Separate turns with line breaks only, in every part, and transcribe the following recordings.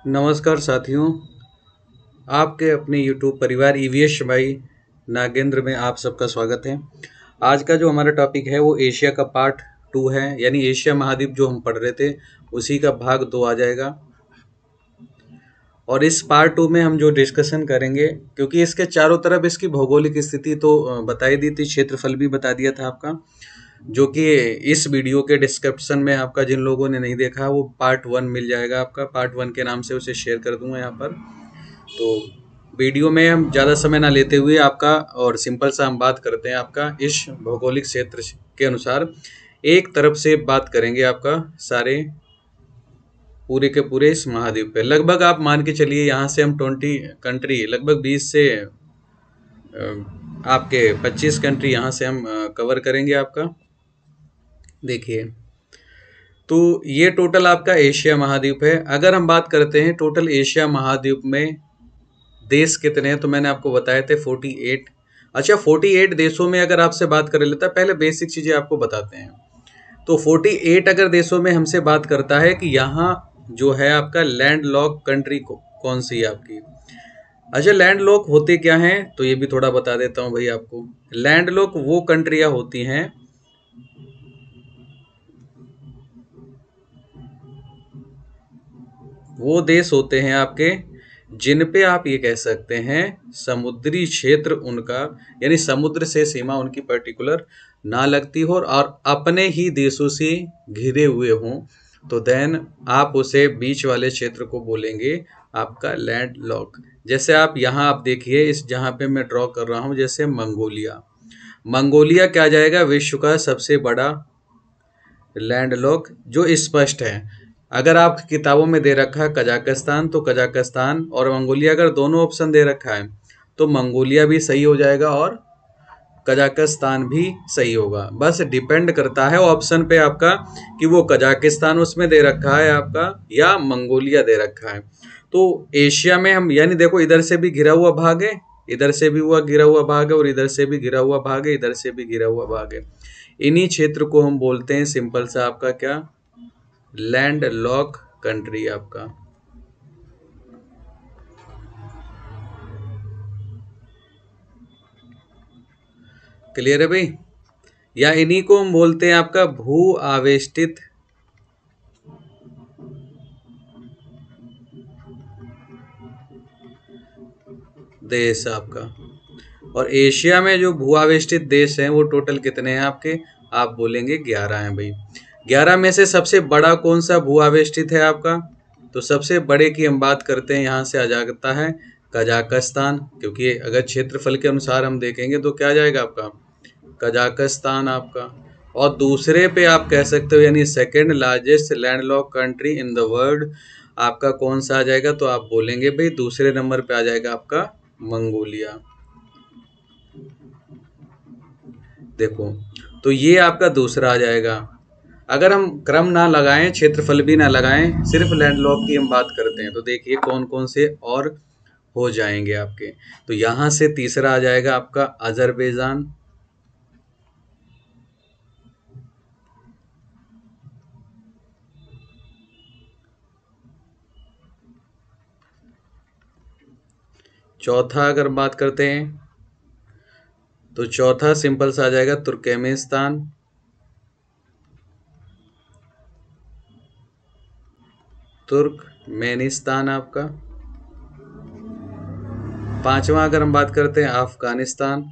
नमस्कार साथियों, आपके अपने YouTube परिवार ईवीएस भाई नागेंद्र में आप सबका स्वागत है। आज का जो हमारा टॉपिक है वो एशिया का पार्ट 2 है, यानी एशिया महाद्वीप जो हम पढ़ रहे थे उसी का भाग 2 आ जाएगा। और इस पार्ट 2 में हम जो डिस्कशन करेंगे, क्योंकि इसके चारों तरफ इसकी भौगोलिक स्थिति तो बताई दी थी, क्षेत्रफल भी बता दिया था आपका, जो कि इस वीडियो के डिस्क्रिप्शन में आपका जिन लोगों ने नहीं देखा वो पार्ट 1 मिल जाएगा आपका। पार्ट 1 के नाम से उसे शेयर कर दूंगा यहाँ पर। तो वीडियो में हम ज़्यादा समय ना लेते हुए आपका और सिंपल सा हम बात करते हैं आपका इस भौगोलिक क्षेत्र के अनुसार। एक तरफ से बात करेंगे आपका सारे पूरे के पूरे इस महाद्वीप पे। लगभग आप मान के चलिए यहाँ से हम 20 कंट्री, लगभग 20 से आपके 25 कंट्री यहाँ से हम कवर करेंगे आपका। देखिए, तो ये टोटल आपका एशिया महाद्वीप है। अगर हम बात करते हैं टोटल एशिया महाद्वीप में देश कितने हैं, तो मैंने आपको बताए थे 48। अच्छा, 48 देशों में अगर आपसे बात कर लेता, पहले बेसिक चीज़ें आपको बताते हैं। तो 48 अगर देशों में हमसे बात करता है कि यहाँ जो है आपका लैंड लॉक कंट्री कौन सी है आपकी। अच्छा, लैंड लॉक होते क्या हैं, तो ये भी थोड़ा बता देता हूँ भाई आपको। लैंड लॉक वो कंट्रियाँ होती हैं वो देश होते हैं आपके जिन पे आप ये कह सकते हैं समुद्री क्षेत्र उनका, यानी समुद्र से सीमा उनकी पर्टिकुलर ना लगती हो और अपने ही देशों से घिरे हुए हों, तो देन आप उसे बीच वाले क्षेत्र को बोलेंगे आपका लैंड लॉक। जैसे आप देखिए, इस जहाँ पे मैं ड्रॉ कर रहा हूँ, जैसे मंगोलिया। मंगोलिया क्या जाएगा, विश्व का सबसे बड़ा लैंड लॉक जो स्पष्ट है। अगर आप किताबों में दे रखा है कजाकिस्तान, तो कजाकिस्तान और मंगोलिया अगर दोनों ऑप्शन दे रखा है तो मंगोलिया भी सही हो जाएगा और कजाकिस्तान भी सही होगा। बस डिपेंड करता है ऑप्शन पे आपका कि वो कजाकिस्तान उसमें दे रखा है आपका या मंगोलिया दे रखा है। तो एशिया में हम, यानी देखो, इधर से भी घिरा हुआ भाग है, इधर से भी हुआ घिरा हुआ भाग है, और इधर से भी घिरा हुआ भाग है, इधर से भी घिरा हुआ भाग है। इन्हीं क्षेत्र को हम बोलते हैं सिंपल सा आपका क्या, लैंड लॉक कंट्री आपका। क्लियर है भाई? या इन्हीं को हम बोलते हैं आपका भू आवेष्टित देश आपका। और एशिया में जो भू आवेष्टित देश हैं वो टोटल कितने हैं आपके, आप बोलेंगे 11 हैं भाई। 11 में से सबसे बड़ा कौन सा भू आवेष्टित है आपका, तो सबसे बड़े की हम बात करते हैं, यहाँ से आ जाता है कजाकिस्तान, क्योंकि अगर क्षेत्रफल के अनुसार हम देखेंगे तो क्या जाएगा आपका कजाकिस्तान आपका। और दूसरे पे आप कह सकते हो, यानी second largest landlock country in the world आपका कौन सा आ जाएगा, तो आप बोलेंगे भाई दूसरे नंबर पे आ जाएगा आपका मंगोलिया। देखो, तो ये आपका दूसरा आ जाएगा। अगर हम क्रम ना लगाएं, क्षेत्रफल भी ना लगाएं, सिर्फ लैंडलॉक की हम बात करते हैं, तो देखिए कौन कौन से और हो जाएंगे आपके। तो यहाँ से तीसरा आ जाएगा आपका अजरबैजान। चौथा अगर बात करते हैं तो चौथा सिंपल सा आ जाएगा तुर्कमेनिस्तान। तुर्कमेनिस्तान आपका। पांचवा अगर हम बात करते हैं अफगानिस्तान।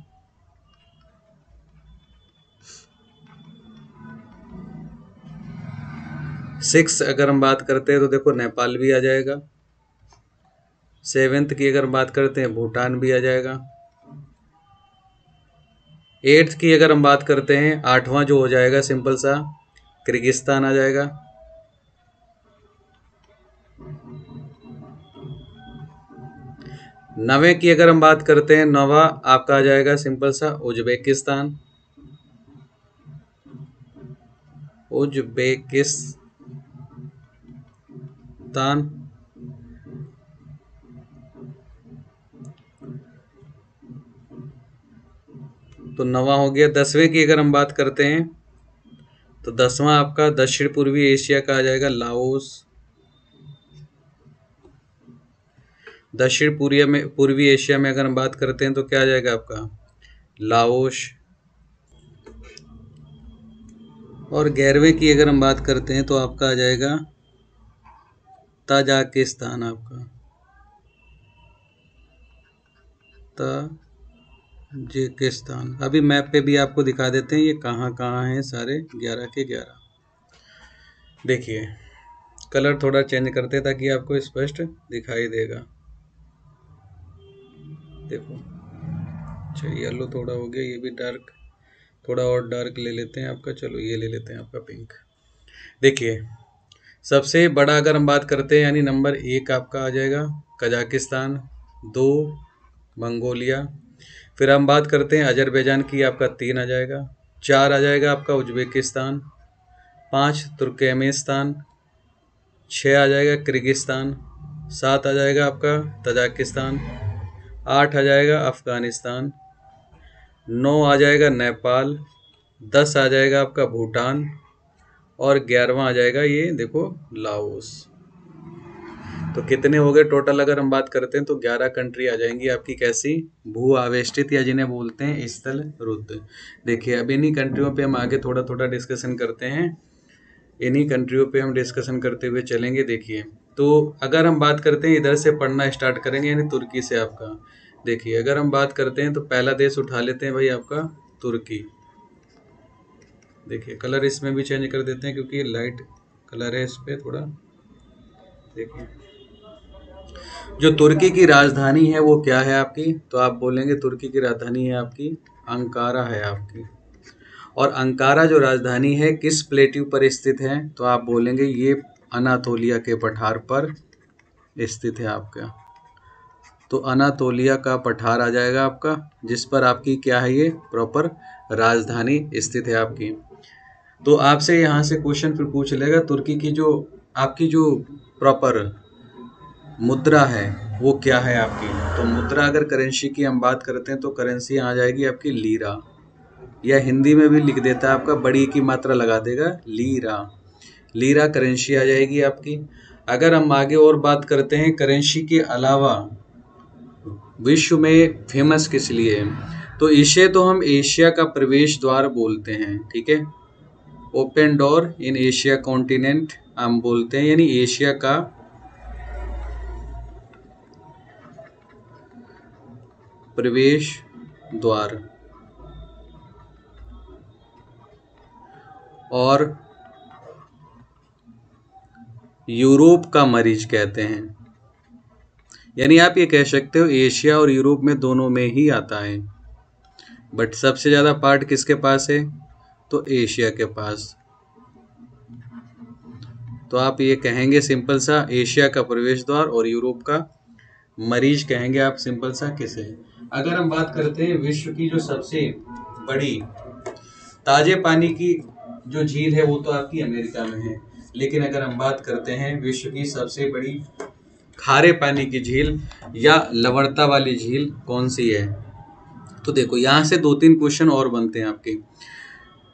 सिक्स अगर हम बात करते हैं तो देखो नेपाल भी आ जाएगा। सेवेंथ की अगर बात करते हैं भूटान भी आ जाएगा। एट्थ की अगर हम बात करते हैं, आठवां जो हो जाएगा सिंपल सा किर्गिस्तान आ जाएगा। नवे की अगर हम बात करते हैं, नवा आपका आ जाएगा सिंपल सा उज्बेकिस्तान। उज्बेकिस्तान। तो नवा हो गया। 10वें की अगर हम बात करते हैं तो 10वां आपका दक्षिण पूर्वी एशिया का आ जाएगा लाओस। दक्षिण पूर्वी एशिया में अगर हम बात करते हैं तो क्या आ जाएगा आपका लाओस। और 11वें की अगर हम बात करते हैं तो आपका आ जाएगा ताजिकिस्तान, आपका ताजिकिस्तान। अभी मैप पे भी आपको दिखा देते हैं ये कहाँ कहाँ हैं सारे 11 के 11। देखिए कलर थोड़ा चेंज करते हैं ताकि आपको स्पष्ट दिखाई देगा। देखो अच्छा येलो थोड़ा हो गया, ये भी डार्क, थोड़ा और डार्क ले लेते हैं आपका। चलो ये ले लेते हैं आपका पिंक। देखिए सबसे बड़ा अगर हम बात करते हैं यानी नंबर 1 आपका आ जाएगा कजाकिस्तान, 2 मंगोलिया, फिर हम बात करते हैं अजरबैजान की, आपका 3 आ जाएगा, 4 आ जाएगा आपका उज्बेकिस्तान, 5 तुर्कमेनिस्तान, 6 आ जाएगा किर्गिस्तान, 7 आ जाएगा आपका तजाकिस्तान, 8 आ जाएगा अफ़गानिस्तान, 9 आ जाएगा नेपाल, 10 आ जाएगा आपका भूटान और 11वां आ जाएगा ये देखो लाओस। तो कितने हो गए टोटल अगर हम बात करते हैं तो 11 कंट्री आ जाएंगी आपकी कैसी भू आवेष्टित या जिन्हें बोलते हैं स्थल रुद्ध। देखिए अब इन्हीं कंट्रियों पे हम आगे थोड़ा थोड़ा डिस्कशन करते हैं, इन्हीं कंट्रियों पे हम डिस्कशन करते हुए चलेंगे। देखिए तो अगर हम बात करते हैं इधर से पढ़ना स्टार्ट करेंगे यानी तुर्की से आपका। देखिए अगर हम बात करते हैं तो पहला देश उठा लेते हैं भाई आपका तुर्की। देखिए कलर इसमें भी चेंज कर देते हैं क्योंकि लाइट कलर है इस पर थोड़ा। देखिए जो तुर्की की राजधानी है वो क्या है आपकी, तो आप बोलेंगे तुर्की की राजधानी है आपकी अंकारा है आपकी। और अंकारा जो राजधानी है किस प्लेट्यू पर स्थित है, तो आप बोलेंगे ये अनातोलिया के पठार पर स्थित है आपका। तो अनातोलिया का पठार आ जाएगा आपका जिस पर आपकी क्या है ये प्रॉपर राजधानी स्थित है आपकी। तो आपसे यहाँ से क्वेश्चन फिर पूछ लेगा तुर्की की जो आपकी जो प्रॉपर मुद्रा है वो क्या है आपकी। तो मुद्रा अगर करेंसी की हम बात करते हैं तो करेंसी आ जाएगी आपकी लीरा, या हिंदी में भी लिख देता है आपका बड़ी की मात्रा लगा देगा लीरा। लीरा करेंसी आ जाएगी आपकी। अगर हम आगे और बात करते हैं करेंसी के अलावा विश्व में फेमस किस लिए है, तो इसे तो हम एशिया का प्रवेश द्वार बोलते हैं, ठीक है। Open door in Asia continent हम बोलते हैं, यानी एशिया का प्रवेश द्वार। और यूरोप का मरीज कहते हैं, यानी आप ये कह सकते हो एशिया और यूरोप में दोनों में ही आता है, बट सबसे ज़्यादा पार्ट किसके पास है, तो एशिया के पास। तो आप ये कहेंगे सिंपल सा एशिया का प्रवेश द्वार और यूरोप का मरीज कहेंगे आप सिंपल सा किसे। अगर हम बात करते हैं विश्व की जो सबसे बड़ी ताजे पानी की जो झील है वो तो आपकी अमेरिका में है, लेकिन अगर हम बात करते हैं विश्व की सबसे बड़ी खारे पानी की झील या लवणता वाली झील कौन सी है, तो देखो यहाँ से 2-3 क्वेश्चन और बनते हैं आपके।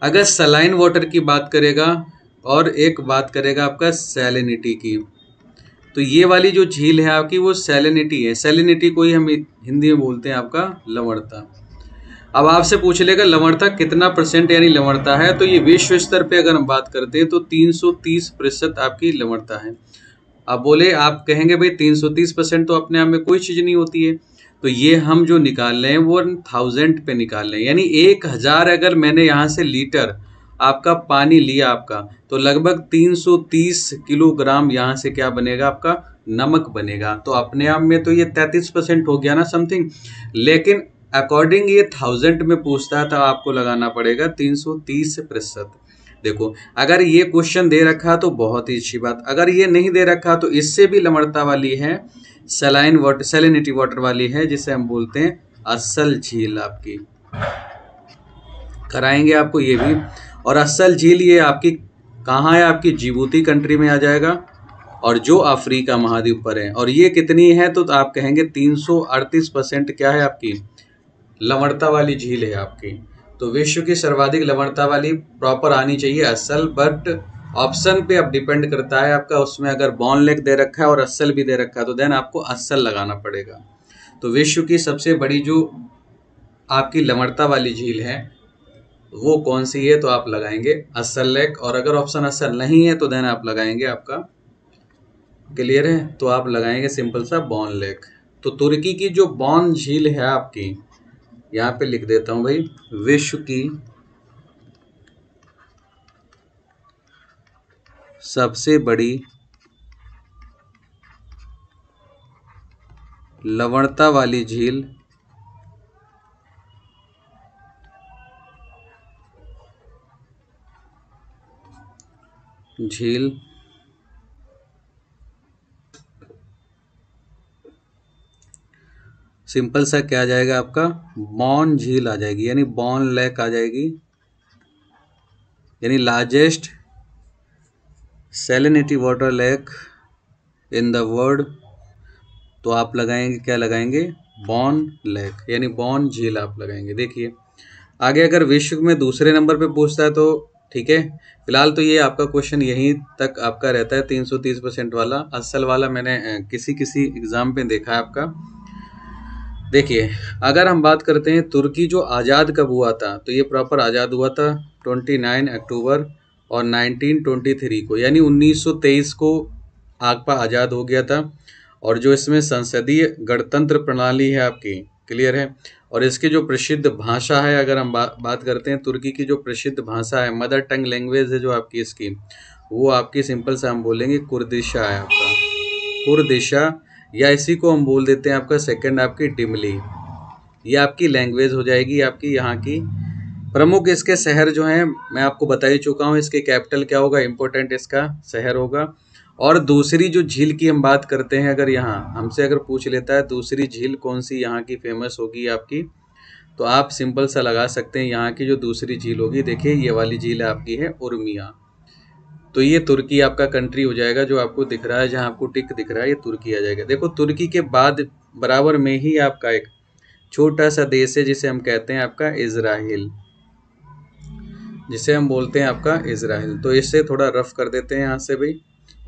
अगर सलाइन वाटर की बात करेगा और एक बात करेगा आपका सैलिनिटी की, तो ये वाली जो झील है आपकी वो सैलिनिटी है। सैलिनिटी को ही हम हिंदी में बोलते हैं आपका लवणता। अब आपसे पूछ लेगा लवणता कितना % यानी लवणता है, तो ये विश्व स्तर पे अगर हम बात करते हैं तो 330% आपकी लवणता है। अब बोले आप कहेंगे भाई 330% तो अपने आप में कोई चीज़ नहीं होती है, तो ये हम जो निकाल रहे हैं वो 1000 पे निकाल रहे हैं, यानी 1000 अगर मैंने यहाँ से लीटर आपका पानी लिया आपका, तो लगभग 330 किलोग्राम यहाँ से क्या बनेगा आपका नमक बनेगा। तो अपने आप में तो ये 33% हो गया ना समथिंग, लेकिन अकॉर्डिंग ये 1000 में पूछता है तो आपको लगाना पड़ेगा 330%। देखो अगर ये क्वेश्चन दे रखा तो बहुत ही अच्छी बात, अगर ये नहीं दे रखा तो इससे भी लवणता वाली है सलाइन वाटर, सैलिनिटी वाटर वाली है, जिसे हम बोलते हैं असल झील आपकी। कराएंगे आपको ये भी। और असल झील ये आपकी कहाँ है, आपकी जिबूती कंट्री में आ जाएगा और जो अफ्रीका महाद्वीप पर है। और ये कितनी है, तो आप कहेंगे 338% क्या है आपकी लवणता वाली झील है आपकी। तो विश्व की सर्वाधिक लवणता वाली प्रॉपर आनी चाहिए असल, बट ऑप्शन पे अब डिपेंड करता है आपका, उसमें अगर बॉन लेक दे रखा है और अस्सल भी दे रखा है तो देन आपको अस्सल लगाना पड़ेगा। तो विश्व की सबसे बड़ी जो आपकी लवणता वाली झील है वो कौन सी है, तो आप लगाएंगे अस्सल लेक। और अगर ऑप्शन अस्सल नहीं है तो देन आप लगाएंगे आपका, क्लियर है, तो आप लगाएंगे सिंपल सा बॉन लेक। तो तुर्की की जो बॉन झील है आपकी, यहाँ पे लिख देता हूं भाई, विश्व की सबसे बड़ी लवणता वाली झील सिंपल सा क्या आ जाएगा आपका, बॉन झील आ जाएगी, यानी बॉन लेक आ जाएगी, यानी largest salinity water lake in the world. तो आप लगाएंगे, क्या लगाएंगे, बॉन लेक, यानी बॉन झील आप लगाएंगे। देखिए आगे अगर विश्व में दूसरे नंबर पे पूछता है तो ठीक है, फिलहाल तो ये आपका क्वेश्चन यहीं तक आपका रहता है 330% वाला। असल वाला मैंने किसी किसी एग्जाम पे देखा है आपका। देखिए अगर हम बात करते हैं तुर्की जो आज़ाद कब हुआ था, तो ये प्रॉपर आज़ाद हुआ था 29 अक्टूबर और 1923 को, यानी 1923 को आगपा आज़ाद हो गया था। और जो इसमें संसदीय गणतंत्र प्रणाली है आपकी, क्लियर है। और इसकी जो प्रसिद्ध भाषा है, अगर हम बात करते हैं तुर्की की जो प्रसिद्ध भाषा है, मदर टंग लैंग्वेज है जो आपकी इसकी, वो आपकी सिंपल सा हम बोलेंगे कुर्दिशा है आपका, कुर्दिशा, या इसी को हम बोल देते हैं आपका सेकंड आपकी डिमली। ये आपकी लैंग्वेज हो जाएगी आपकी यहाँ की। प्रमुख इसके शहर जो हैं मैं आपको बता ही चुका हूँ, इसके कैपिटल क्या होगा, इम्पोर्टेंट इसका शहर होगा। और दूसरी जो झील की हम बात करते हैं, अगर यहाँ हमसे अगर पूछ लेता है दूसरी झील कौन सी यहाँ की फेमस होगी आपकी, तो आप सिंपल सा लगा सकते हैं यहाँ की जो दूसरी झील होगी, देखिए ये वाली झील आपकी है उर्मिया। तो ये तुर्की आपका कंट्री हो जाएगा, जो आपको दिख रहा है, जहाँ आपको टिक दिख रहा है ये तुर्की आ जाएगा। देखो तुर्की के बाद बराबर में ही आपका एक छोटा सा देश है जिसे हम कहते हैं आपका इजराइल, जिसे हम बोलते हैं आपका इजराइल। तो इससे थोड़ा रफ कर देते हैं यहाँ से भाई,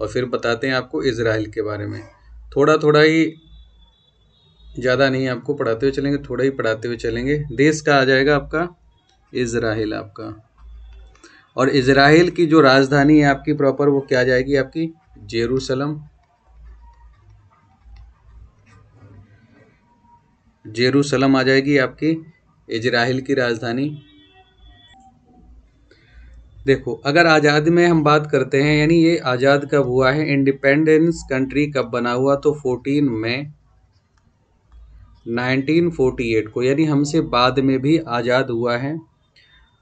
और फिर बताते हैं आपको इजराइल के बारे में। थोड़ा थोड़ा ही, ज़्यादा नहीं आपको पढ़ाते हुए चलेंगे, थोड़ा ही पढ़ाते हुए चलेंगे। देश का आ जाएगा आपका इजराइल आपका। और इजराइल की जो राजधानी है आपकी प्रॉपर, वो क्या जाएगी आपकी, जेरूसलम। जेरूसलम आ जाएगी आपकी इजराइल की राजधानी। देखो अगर आज़ाद में हम बात करते हैं, यानी ये आज़ाद कब हुआ है, इंडिपेंडेंस कंट्री कब बना हुआ, तो 14 मई 1948 को, यानी हमसे बाद में भी आज़ाद हुआ है।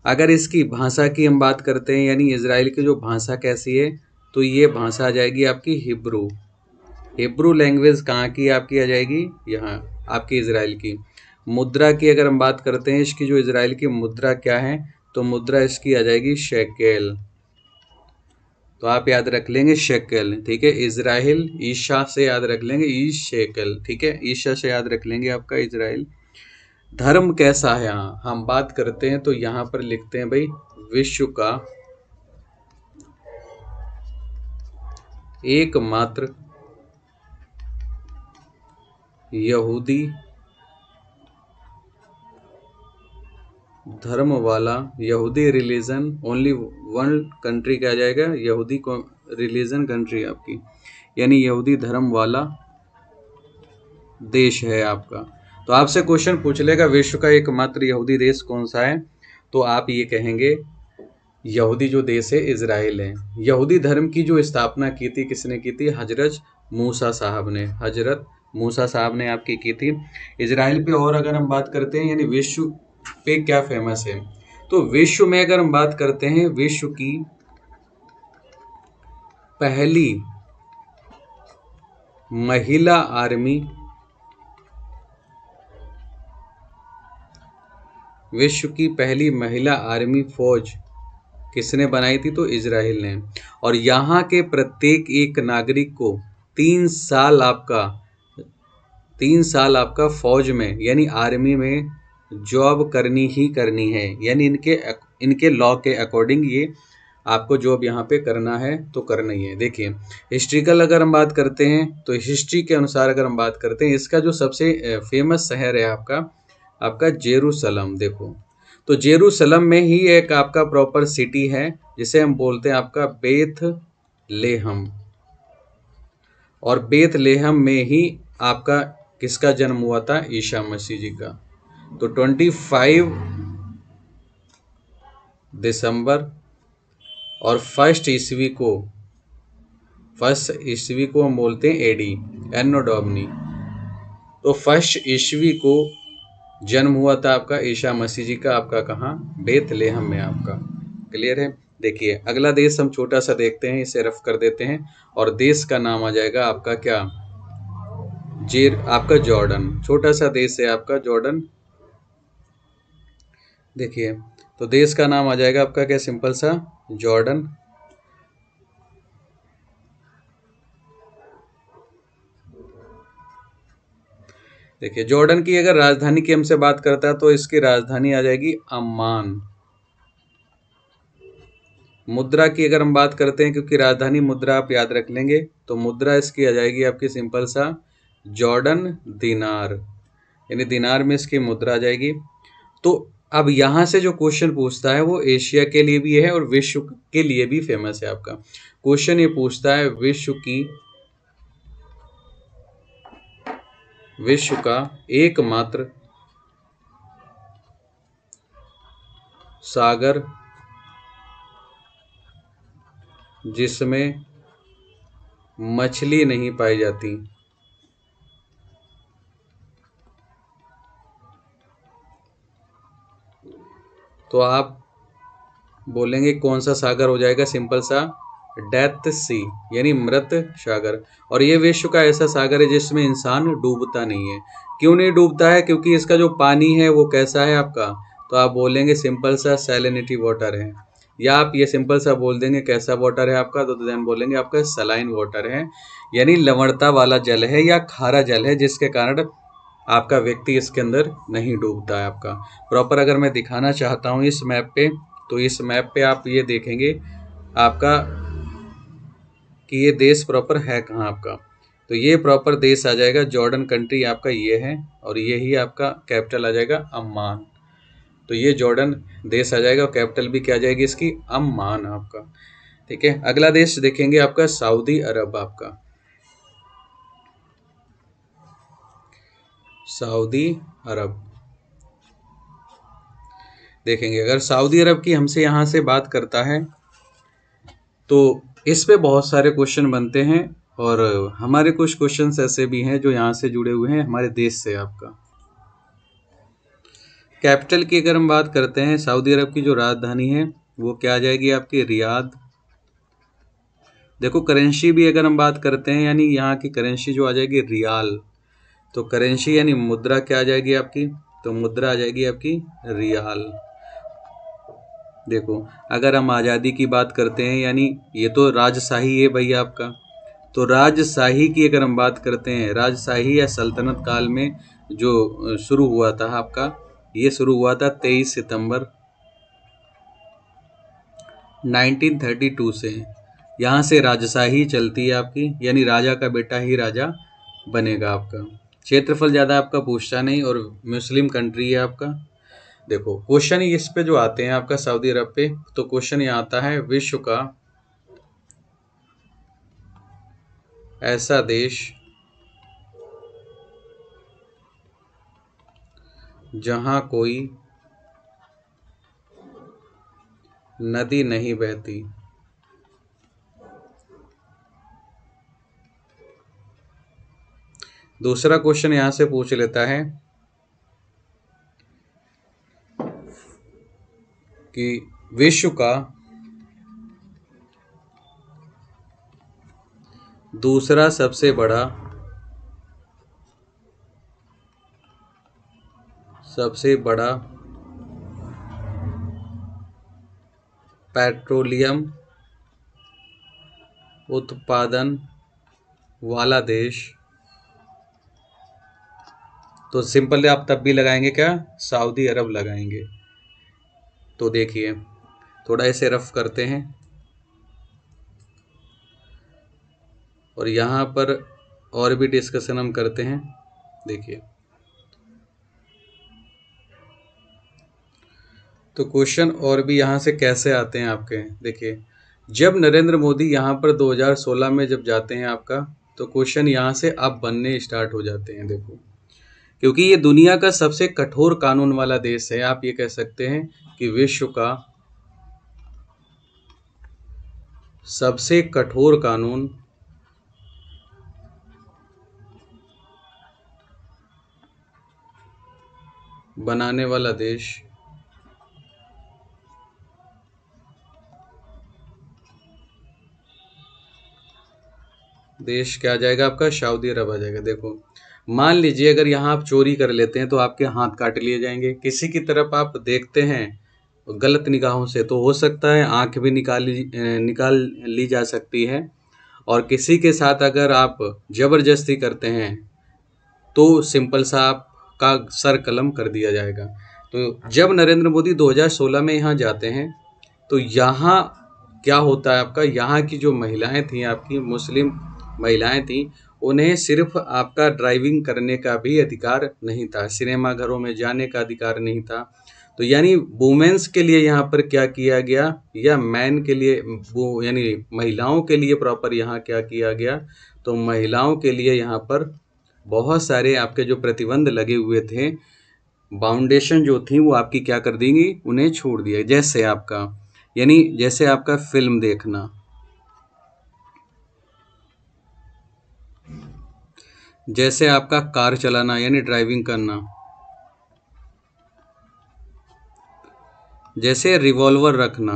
अगर इसकी भाषा की हम बात करते हैं, यानी इजराइल की जो भाषा कैसी है, तो ये भाषा आ जाएगी आपकी हिब्रू। हिब्रू लैंग्वेज कहाँ की आपकी आ जाएगी, यहाँ आपकी इजराइल की। मुद्रा की अगर हम बात करते हैं, इसकी जो इजराइल की मुद्रा क्या है, तो मुद्रा इसकी आ जाएगी शेकेल। तो आप याद रख लेंगे शेकेल, ठीक है। इजराइल ईशा से याद रख लेंगे, ईश शेकेल, ठीक है, ईशा से याद रख लेंगे आपका इजराइल। धर्म कैसा है, यहाँ हम बात करते हैं तो यहाँ पर लिखते हैं भाई, विश्व का एकमात्र यहूदी धर्म वाला, यहूदी रिलीजन, ओनली वन कंट्री क्या जाएगा, यहूदी रिलीजन कंट्री आपकी, यानी यहूदी धर्म वाला देश है आपका। तो आपसे क्वेश्चन पूछ लेगा विश्व का एकमात्र यहूदी देश कौन सा है, तो आप ये कहेंगे यहूदी जो देश है इजराइल है। यहूदी धर्म की जो स्थापना की थी किसने की थी, हजरत मूसा साहब ने, हजरत मूसा साहब ने आपकी की थी इजराइल पे। और अगर हम बात करते हैं यानी विश्व पे क्या फेमस है, तो विश्व में अगर हम बात करते हैं, विश्व की पहली महिला आर्मी, विश्व की पहली महिला आर्मी फौज किसने बनाई थी, तो इजराइल ने। और यहाँ के प्रत्येक एक नागरिक को 3 साल आपका फौज में यानी आर्मी में जॉब करनी ही करनी है, यानी इनके लॉ के अकॉर्डिंग ये आपको जो अब यहाँ पे करना है तो करना ही है। देखिए हिस्ट्रिकल अगर हम बात करते हैं तो हिस्ट्री के अनुसार अगर हम बात करते हैं, इसका जो सबसे फेमस शहर है आपका आपका जेरूसलम। देखो तो जेरूसलम में ही एक आपका प्रॉपर सिटी है जिसे हम बोलते हैं आपका बेथलेहम, और बेथलेहम में ही आपका किसका जन्म हुआ था? ईसा मसीह जी का। तो 25 दिसंबर और फर्स्ट ईस्वी को हम बोलते हैं एडी, एनो डोमिनी। तो फर्स्ट ईस्वी को जन्म हुआ था आपका ईसा मसीह जी का, आपका कहाँ? बेथलेहम में आपका। क्लियर है? देखिए अगला देश हम छोटा सा देखते हैं, इसे रफ कर देते हैं, और देश का नाम आ जाएगा आपका क्या? आपका जॉर्डन। छोटा सा देश है आपका जॉर्डन। देखिए तो देश का नाम आ जाएगा आपका क्या? सिंपल सा जॉर्डन। देखिए जॉर्डन की अगर राजधानी की हमसे बात करता है तो इसकी राजधानी आ जाएगी अम्मान। मुद्रा की अगर हम बात करते हैं, क्योंकि राजधानी मुद्रा आप याद रख लेंगे, तो मुद्रा इसकी आ जाएगी आपकी सिंपल सा जॉर्डन दिनार, यानी दिनार में इसकी मुद्रा आ जाएगी। तो अब यहाँ से जो क्वेश्चन पूछता है वो एशिया के लिए भी है और विश्व के लिए भी फेमस है आपका। क्वेश्चन ये पूछता है विश्व का एकमात्र सागर जिसमें मछली नहीं पाई जाती। तो आप बोलेंगे कौन सा सागर हो जाएगा? सिंपल सा डेथ सी, यानी मृत सागर। और ये विश्व का ऐसा सागर है जिसमें इंसान डूबता नहीं है। क्यों नहीं डूबता है? क्योंकि इसका जो पानी है वो कैसा है आपका? तो आप बोलेंगे सिंपल सा सैलिनिटी वाटर है, या आप ये सिंपल सा बोल देंगे कैसा वाटर है आपका? तो देन बोलेंगे आपका सलाइन वाटर है, यानी लवणता वाला जल है या खारा जल है, जिसके कारण आपका व्यक्ति इसके अंदर नहीं डूबता है आपका। प्रॉपर अगर मैं दिखाना चाहता हूँ इस मैप पे, तो इस मैप पे आप ये देखेंगे आपका कि ये देश प्रॉपर है कहाँ आपका। तो ये प्रॉपर देश आ जाएगा जॉर्डन कंट्री आपका, ये है, और ये ही आपका कैपिटल आ जाएगा अम्मान। तो ये जॉर्डन देश आ जाएगा और कैपिटल भी क्या आ जाएगी इसकी? अम्मान आपका। ठीक है, अगला देश देखेंगे आपका सऊदी अरब आपका। सऊदी अरब देखेंगे, अगर सऊदी अरब की हमसे यहाँ से बात करता है तो इस पे बहुत सारे क्वेश्चन बनते हैं, और हमारे कुछ क्वेश्चंस ऐसे भी हैं जो यहाँ से जुड़े हुए हैं हमारे देश से आपका। कैपिटल की अगर हम बात करते हैं, सऊदी अरब की जो राजधानी है वो क्या आ जाएगी आपकी? रियाद। देखो करेंसी भी अगर हम बात करते हैं, यानी यहाँ की करेंसी जो आ जाएगी रियाल। तो करेंसी यानी मुद्रा क्या आ जाएगी आपकी? तो मुद्रा आ जाएगी आपकी रियाल। देखो अगर हम आज़ादी की बात करते हैं, यानी ये तो राजशाही है भैया आपका, तो राजशाही की अगर हम बात करते हैं, राजशाही या सल्तनत काल में जो शुरू हुआ था आपका, ये शुरू हुआ था 23 सितंबर 1932 से। यहाँ से राजशाही चलती है आपकी, यानी राजा का बेटा ही राजा बनेगा आपका। क्षेत्रफल ज़्यादा आपका पूछता नहीं, और मुस्लिम कंट्री है आपका। देखो क्वेश्चन इस पे जो आते हैं आपका सऊदी अरब पे, तो क्वेश्चन ये आता है विश्व का ऐसा देश जहां कोई नदी नहीं बहती। दूसरा क्वेश्चन यहां से पूछ लेता है कि विश्व का दूसरा सबसे बड़ा पेट्रोलियम उत्पादन वाला देश। तो सिंपल आप तब भी लगाएंगे क्या? सऊदी अरब लगाएंगे। तो देखिए थोड़ा इसे रफ करते हैं। और यहाँ पर और भी डिस्कशन हम करते हैं। देखिए, तो क्वेश्चन और भी यहाँ से कैसे आते हैं आपके। देखिए, जब नरेंद्र मोदी यहाँ पर 2016 में जब जाते हैं आपका, तो क्वेश्चन यहाँ से अब बनने स्टार्ट हो जाते हैं। देखो, क्योंकि ये दुनिया का सबसे कठोर कानून वाला देश है, आप ये कह सकते हैं कि विश्व का सबसे कठोर कानून बनाने वाला देश क्या आ जाएगा आपका, सऊदी अरब आ जाएगा। देखो, मान लीजिए अगर यहाँ आप चोरी कर लेते हैं तो आपके हाथ काट लिए जाएंगे। किसी की तरफ आप देखते हैं गलत निगाहों से तो हो सकता है आंख भी निकाल ली जा सकती है। और किसी के साथ अगर आप जबरदस्ती करते हैं तो सिंपल सा आपका सर कलम कर दिया जाएगा। तो जब नरेंद्र मोदी 2016 में यहाँ जाते हैं तो यहाँ क्या होता है आपका, यहाँ की जो महिलाएं थी, आपकी मुस्लिम महिलाएं थी, उन्हें सिर्फ आपका ड्राइविंग करने का भी अधिकार नहीं था, सिनेमा घरों में जाने का अधिकार नहीं था। तो यानी वुमेन्स के लिए यहाँ पर क्या किया गया, या मैन के लिए, वो यानी महिलाओं के लिए प्रॉपर यहाँ क्या किया गया, तो महिलाओं के लिए यहाँ पर बहुत सारे आपके जो प्रतिबंध लगे हुए थे, बाउंडेशन जो थी वो आपकी क्या कर देंगी, उन्हें छोड़ दिया। जैसे आपका, यानी जैसे आपका फिल्म देखना, जैसे आपका कार चलाना यानी ड्राइविंग करना, जैसे रिवॉल्वर रखना,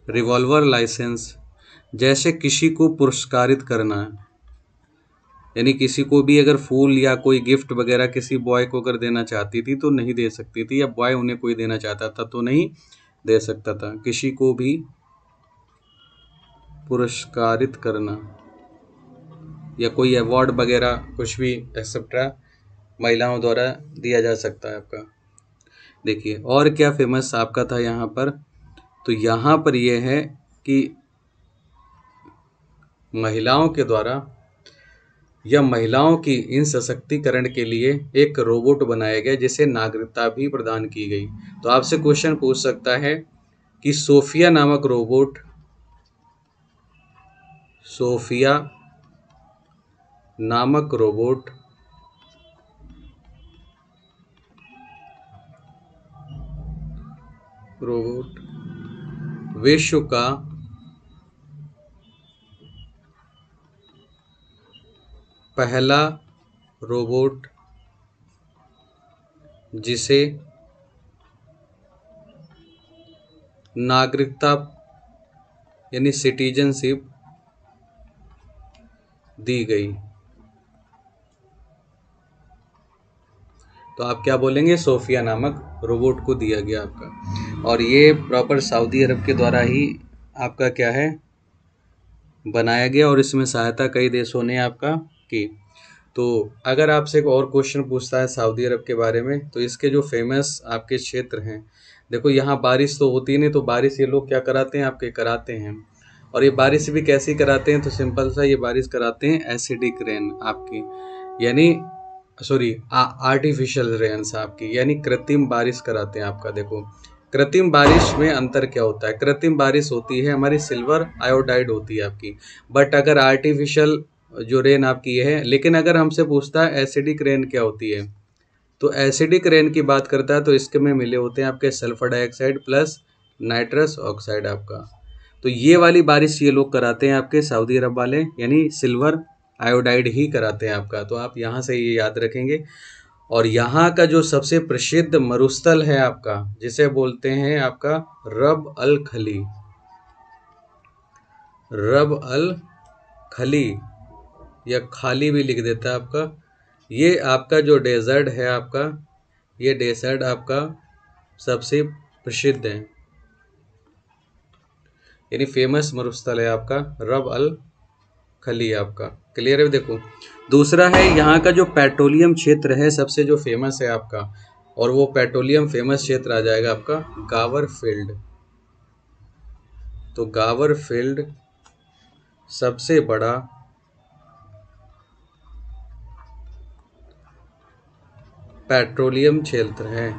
रिवॉल्वर लाइसेंस, जैसे किसी को पुरस्कारित करना, यानी किसी को भी अगर फूल या कोई गिफ्ट वगैरह किसी बॉय को अगर देना चाहती थी तो नहीं दे सकती थी, या बॉय उन्हें कोई देना चाहता था तो नहीं दे सकता था। किसी को भी पुरस्कारित करना या कोई अवार्ड वगैरह कुछ भी एक्सेट्रा महिलाओं द्वारा दिया जा सकता है आपका। देखिए, और क्या फेमस आपका था यहाँ पर, तो यहाँ पर यह है कि महिलाओं के द्वारा या महिलाओं की इन सशक्तिकरण के लिए एक रोबोट बनाया गया जिसे नागरिकता भी प्रदान की गई। तो आपसे क्वेश्चन पूछ सकता है कि सोफिया नामक रोबोट, सोफिया नामक रोबोट विश्व का पहला रोबोट जिसे नागरिकता यानी सिटीजनशिप दी गई। तो आप क्या बोलेंगे, सोफिया नामक रोबोट को दिया गया आपका। और ये प्रॉपर सऊदी अरब के द्वारा ही आपका क्या है, बनाया गया, और इसमें सहायता कई देशों ने आपका की। तो अगर आपसे एक और क्वेश्चन पूछता है सऊदी अरब के बारे में, तो इसके जो फेमस आपके क्षेत्र हैं, देखो यहाँ बारिश तो होती नहीं, तो बारिश ये लोग क्या कराते हैं, आपके कराते हैं। और ये बारिश भी कैसी कराते हैं, तो सिंपल सा ये बारिश कराते हैं एसिडिक रेन आपकी, यानी सॉरी आर्टिफिशियल रेन्स आपकी, यानी कृत्रिम बारिश कराते हैं आपका। देखो, कृत्रिम बारिश में अंतर क्या होता है, कृत्रिम बारिश होती है हमारी सिल्वर आयोडाइड होती है आपकी, बट अगर आर्टिफिशियल जो रेन आपकी ये है। लेकिन अगर हमसे पूछता है एसिडिक रेन क्या होती है, तो एसिडिक रेन की बात करता है तो इसके में मिले होते हैं आपके sulphur dioxide plus nitrous oxide आपका। तो ये वाली बारिश ये लोग कराते हैं आपके सऊदी अरब वाले, यानी सिल्वर आयोडाइड ही कराते हैं आपका। तो आप यहाँ से ये याद रखेंगे। और यहाँ का जो सबसे प्रसिद्ध मरुस्थल है आपका, जिसे बोलते हैं आपका रब अल खली, रब अल खली या खाली भी लिख देता है आपका। ये आपका जो डेजर्ट है आपका, ये डेजर्ट आपका सबसे प्रसिद्ध है, यानी फेमस मरुस्थल है आपका रब अल खली आपका। क्लियर है। देखो, दूसरा है यहाँ का जो पेट्रोलियम क्षेत्र है सबसे जो फेमस है आपका, और वो पेट्रोलियम फेमस क्षेत्र आ जाएगा आपका गावर फील्ड। तो गावर फील्ड सबसे बड़ा पेट्रोलियम क्षेत्र है।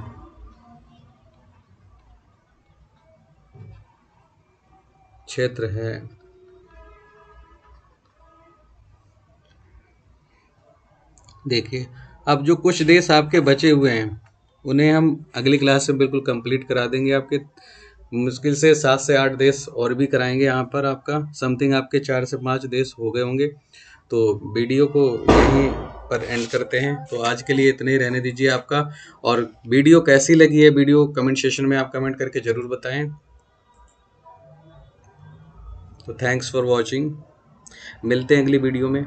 देखिए, अब जो कुछ देश आपके बचे हुए हैं उन्हें हम अगली क्लास से बिल्कुल कंप्लीट करा देंगे। आपके मुश्किल से 7 से 8 देश और भी कराएंगे। यहाँ पर आपका समथिंग आपके 4 से 5 देश हो गए होंगे। तो वीडियो को यहीं पर एंड करते हैं। तो आज के लिए इतने ही रहने दीजिए आपका। और वीडियो कैसी लगी है, वीडियो कमेंट सेशन में आप कमेंट करके ज़रूर बताएं। तो थैंक्स फॉर वॉचिंग, मिलते हैं अगली वीडियो में।